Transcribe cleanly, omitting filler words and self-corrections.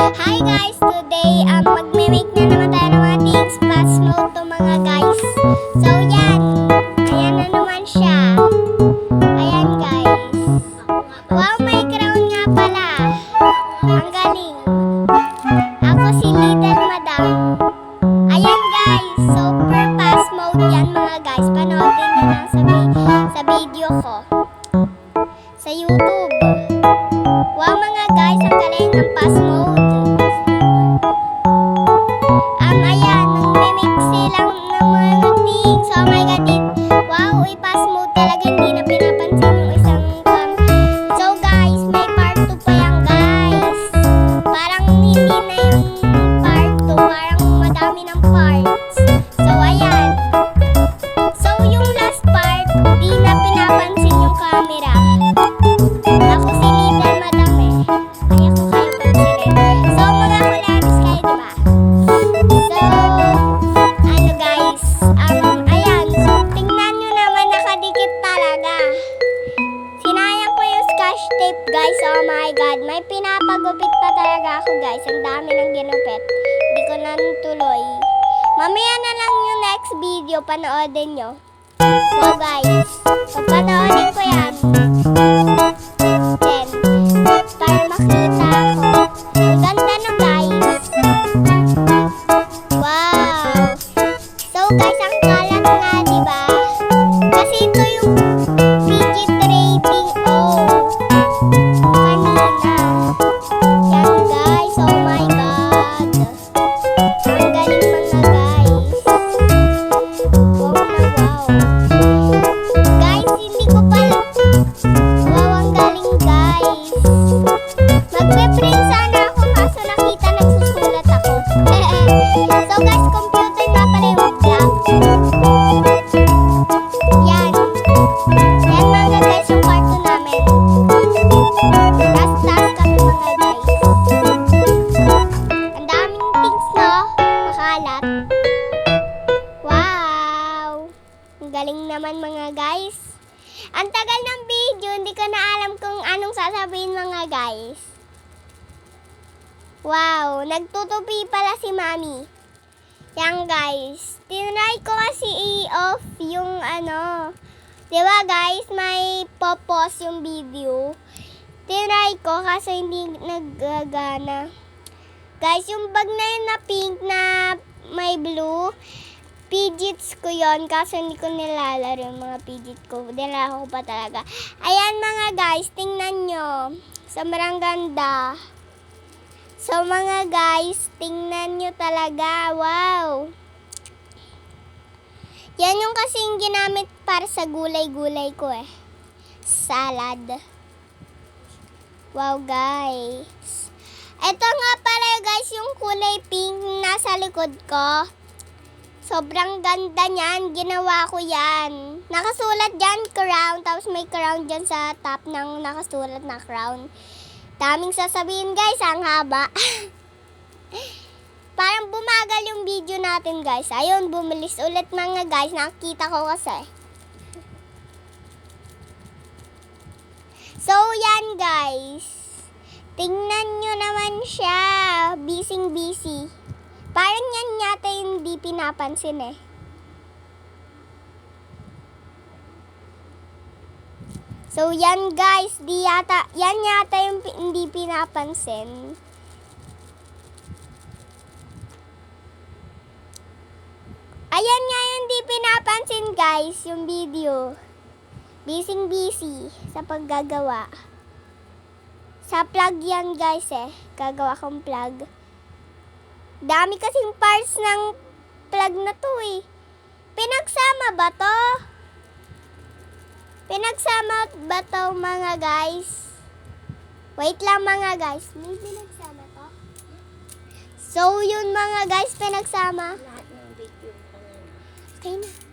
Hi guys! Today, magme-make na naman tayo ng mga things fast mode to mga guys. So yan! Ayan na naman siya. Ayan guys. Wow, may crown nga pala. Ang galing. Ako si Little Madam. Ayan guys, super fast mode yan mga guys. Panoodin nyo lang sa video ko. Sa YouTube. Wow mga guys, ang galing ng fast mode. Ayan, nag-mix silang ng mga things. Oh my god, wow, fast mode talaga, hindi na pinapansin yung isang cam. So guys, may part 2 pa yan guys. Parang hindi na yung part 2, parang madami ng parts. So ayan. So yung last part, di na pinapansin yung camera. Ako si Little Madam eh. Kaya ko kayo pansinin. So mga kularis kayo, diba? So, ano guys, ayan. So, tingnan nyo naman, nakadikit talaga. Sinayang ko yung scotch tape guys. Oh my god, may pinapagupit pa talaga ako guys. Ang dami ng ginupit. Hindi ko na natuloy. Mamaya na lang yung next video, panoodin nyo. So guys, so panoodin ko yan. Then, para makita ako. Ang ganda no guys. Wow. So guys, ang kalat nga, diba? Kasi ito yung digit rating kanina. Yan guys, oh my god. Ang galing mga guys. Wow na wow. Guys, hindi ko pala. Wow, ang galing guys. Magpe-print sana ako kaso nakita nagsusulat ako. So guys, computer na pala yung vlog. Yan. Yan mga guys yung kwarto namin. Taas-taas kami mga guys. Ang daming things no? Makalat. Wow. Ang galing naman mga guys. Ang tagal ng video, hindi ko na alam kung anong sasabihin mga guys. Wow, nagtutupi pala si Mami. Yan guys, tinry ko kasi i-off yung ano. Diba guys, may pause yung video. Tinry ko kasi hindi naggagana. Guys, yung bag na yun na pink na may blue, fidgets ko yon kasi hindi ko nilalaro yung mga fidget ko. Dinala ko pa talaga. Ayan mga guys, tingnan nyo. Sobrang ganda. So mga guys, tingnan nyo talaga. Wow. Yan yung kasing ginamit para sa gulay-gulay ko eh. Salad. Wow guys. Ito nga pala guys yung kulay pink nasa likod ko. Sobrang ganda niyan. Ginawa ko yan. Nakasulat dyan, crown. Tapos may crown dyan sa top ng nakasulat na crown. Daming sasabihin guys, ang haba. Parang bumagal yung video natin guys. Ayun, bumilis ulit mga guys. Nakikita ko kasi. So yan guys. Tingnan nyo naman siya. Busy. Parang yan yata yung hindi pinapansin eh. So yan guys, yan yata yung hindi pinapansin. Ayan nga yung hindi pinapansin guys, yung video. Busy sa paggagawa. Sa plug yan guys eh. Gagawa kong plug. Dami kasing parts ng plug na to eh. Pinagsama ba to? Pinagsama ba to mga guys? Wait lang mga guys. May pinagsama to? So yun mga guys, pinagsama. Lahat ng video. Okay na.